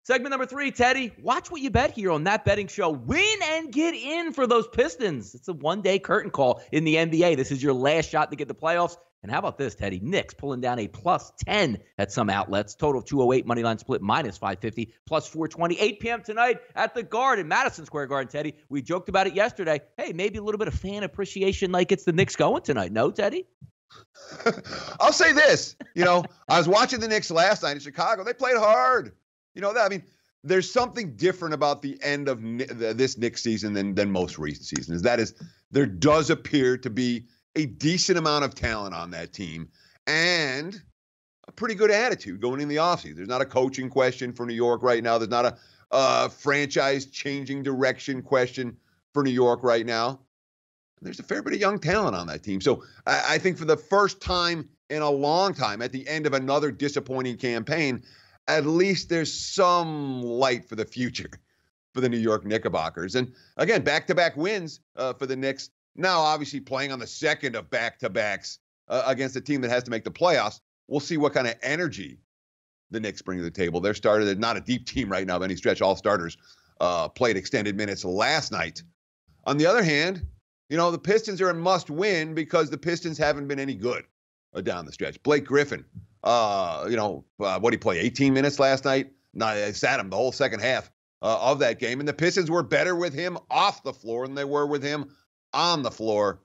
Segment number 3, Teddy. Watch what you bet here on That Betting Show. Win and get in for those Pistons. It's a one-day curtain call in the NBA. This is your last shot to get the playoffs. And how about this, Teddy? Knicks pulling down a +10 at some outlets. Total of 208, moneyline split -550, +420. 8 p.m. tonight at the Garden, Madison Square Garden, Teddy. We joked about it yesterday. Hey, maybe a little bit of fan appreciation like it's the Knicks going tonight. No, Teddy? I'll say this. I was watching the Knicks last night in Chicago. They played hard. There's something different about the end of this Knicks season than most recent seasons. That is, there does appear to be a decent amount of talent on that team and a pretty good attitude going in the offseason. There's not a coaching question for New York right now. There's not a franchise-changing direction question for New York right now. There's a fair bit of young talent on that team. So I think for the first time in a long time, at the end of another disappointing campaign, at least there's some light for the future for the New York Knickerbockers. And again, back-to-back wins for the Knicks. Now, obviously, playing on the second of back-to-backs against a team that has to make the playoffs. We'll see what kind of energy the Knicks bring to the table. They're not a deep team right now by any stretch. All starters played extended minutes last night. On the other hand, the Pistons are a must-win because the Pistons haven't been any good down the stretch. Blake Griffin, what did he play, 18 minutes last night? No, they sat him the whole second half of that game. And the Pistons were better with him off the floor than they were with him on the floor.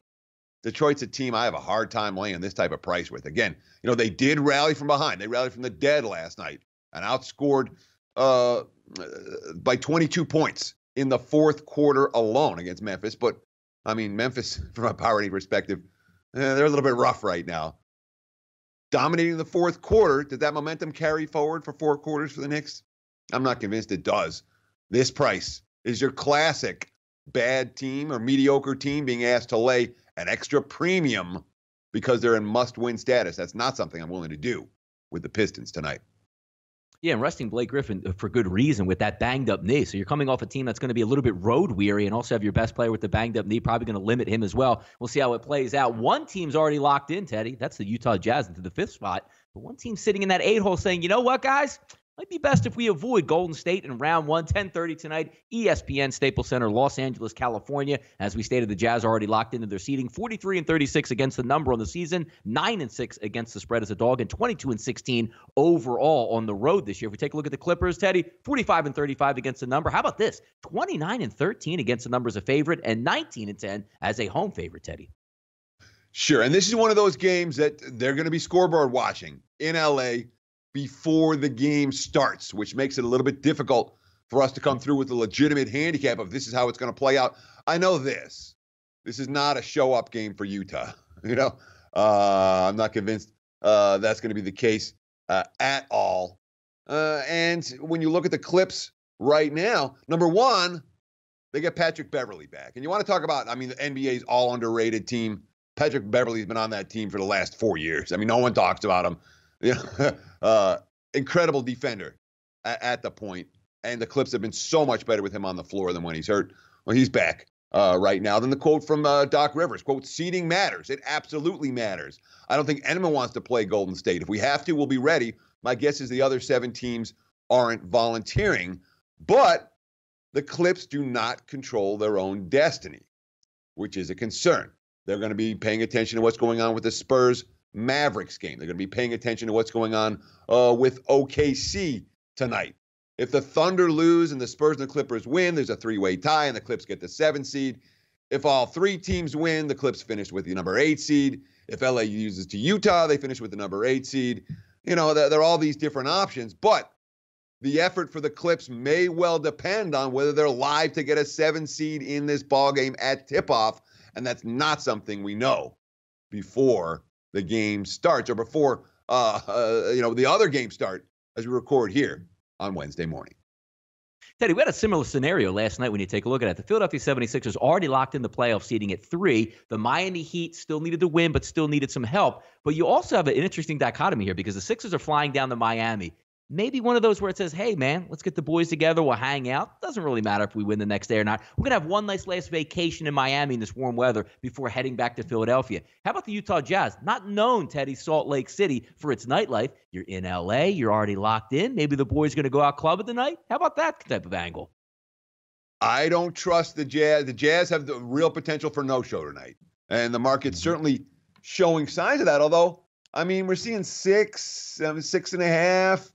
Detroit's a team I have a hard time laying this type of price with. Again, they did rally from behind. They rallied from the dead last night and outscored by 22 points in the fourth quarter alone against Memphis. But, Memphis, from a power rating perspective, they're a little bit rough right now. Dominating the fourth quarter, did that momentum carry forward for 4 quarters for the Knicks? I'm not convinced it does. This price is your classic bad team or mediocre team being asked to lay an extra premium because they're in must-win status. That's not something I'm willing to do with the Pistons tonight. Yeah, and resting Blake Griffin for good reason with that banged-up knee. So you're coming off a team that's going to be a little bit road-weary and also have your best player with the banged-up knee, probably going to limit him as well. We'll see how it plays out. One team's already locked in, Teddy. That's the Utah Jazz into the 5th spot. But one team's sitting in that 8-hole saying, you know what, guys? Might be best if we avoid Golden State in round 1, 10:30 tonight, ESPN, Staples Center, Los Angeles, California. As we stated, the Jazz are already locked into their seeding. 43-36 against the number on the season, 9-6 against the spread as a dog, and 22-16 overall on the road this year. If we take a look at the Clippers, Teddy, 45-35 against the number. How about this? 29-13 against the number as a favorite, and 19-10 as a home favorite, Teddy. Sure, and this is one of those games that they're going to be scoreboard watching in L.A., before the game starts, which makes it a little bit difficult for us to come through with a legitimate handicap of this is how it's going to play out. I know this. This is not a show-up game for Utah. I'm not convinced that's going to be the case at all. And when you look at the Clips right now, number one, they get Patrick Beverley back. And you want to talk about, the NBA's all underrated team. Patrick Beverley's been on that team for the last 4 years. No one talks about him. Incredible defender at the point. And the Clips have been so much better with him on the floor than when he's hurt. Well, he's back right now. Then the quote from Doc Rivers, quote, seeding matters. It absolutely matters. I don't think anyone wants to play Golden State. If we have to, we'll be ready. My guess is the other 7 teams aren't volunteering. But the Clips do not control their own destiny, which is a concern. They're going to be paying attention to what's going on with the Spurs Mavericks game. They're going to be paying attention to what's going on with OKC tonight. If the Thunder lose and the Spurs and the Clippers win, there's a 3-way tie and the Clips get the 7 seed. If all 3 teams win, the Clips finish with the number 8 seed. If LA loses to Utah, they finish with the number 8 seed. There are all these different options, but the effort for the Clips may well depend on whether they're live to get a 7 seed in this ballgame at tip-off, and that's not something we know before the game starts or before, the other games start as we record here on Wednesday morning. Teddy, we had a similar scenario last night when you take a look at it. The Philadelphia 76ers already locked in the playoff seeding at 3. The Miami Heat still needed to win, but still needed some help. But you also have an interesting dichotomy here because the Sixers are flying down to Miami. Maybe one of those where it says, hey, man, let's get the boys together. We'll hang out. Doesn't really matter if we win the next day or not. We're going to have one nice last vacation in Miami in this warm weather before heading back to Philadelphia. How about the Utah Jazz? Not known, Teddy, Salt Lake City for its nightlife. You're in L.A. You're already locked in. Maybe the boys are going to go out clubbing tonight. How about that type of angle? I don't trust the Jazz. The Jazz have the real potential for no-show tonight. And the market's certainly showing signs of that. Although, I mean, we're seeing 6.5.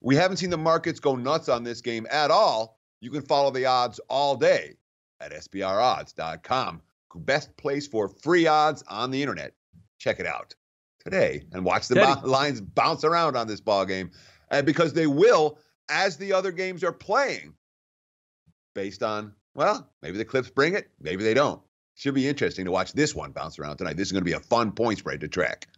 We haven't seen the markets go nuts on this game at all. You can follow the odds all day at SBRodds.com. Best place for free odds on the internet. Check it out today and watch the lines bounce around on this ball game. Because they will, as the other games are playing, based on, well, maybe the Clips bring it, maybe they don't. Should be interesting to watch this one bounce around tonight. This is going to be a fun point spread to track.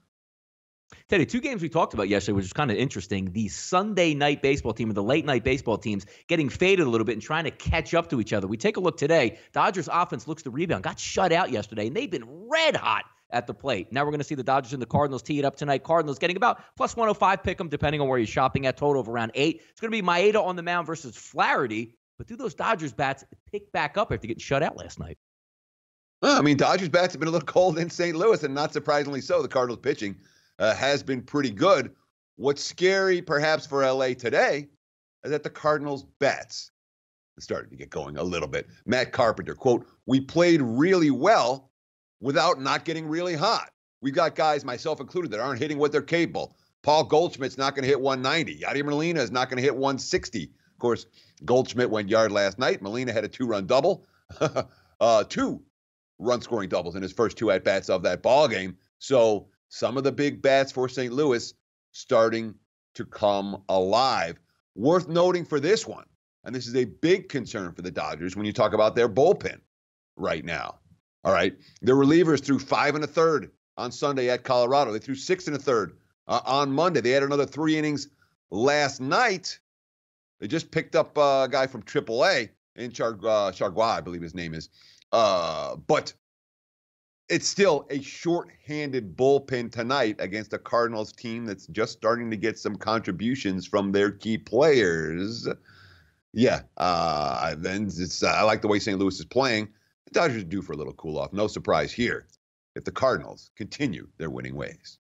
Teddy, two games we talked about yesterday, which was kind of interesting. The Sunday night baseball team and the late night baseball teams getting faded a little bit and trying to catch up to each other. We take a look today. Dodgers offense looks to rebound. Got shut out yesterday, and they've been red hot at the plate. Now we're going to see the Dodgers and the Cardinals tee it up tonight. Cardinals getting about plus 105 pick 'em, depending on where you're shopping at, total of around 8. It's going to be Maeda on the mound versus Flaherty. But do those Dodgers bats pick back up after getting shut out last night? Well, I mean, Dodgers bats have been a little cold in St. Louis, and not surprisingly so. The Cardinals pitching has been pretty good. What's scary, perhaps, for LA today is that the Cardinals bats started to get going a little bit. Matt Carpenter, quote, "We played really well without not getting really hot. We've got guys, myself included, that aren't hitting what they're capable. Paul Goldschmidt's not going to hit 190. Yadier Molina is not going to hit 160. Of course, Goldschmidt went yard last night. Molina had a 2-run double. 2 run-scoring doubles in his first 2 at-bats of that ball game. So some of the big bats for St. Louis starting to come alive. Worth noting for this one, and this is a big concern for the Dodgers when you talk about their bullpen right now. All right, their relievers threw 5 1/3 on Sunday at Colorado. They threw 6 1/3 on Monday. They had another 3 innings last night. They just picked up a guy from AAA in Chargois, I believe his name is. But it's still a short-handed bullpen tonight against a Cardinals team that's just starting to get some contributions from their key players. Yeah, then I like the way St. Louis is playing. The Dodgers are due for a little cool-off. No surprise here if the Cardinals continue their winning ways.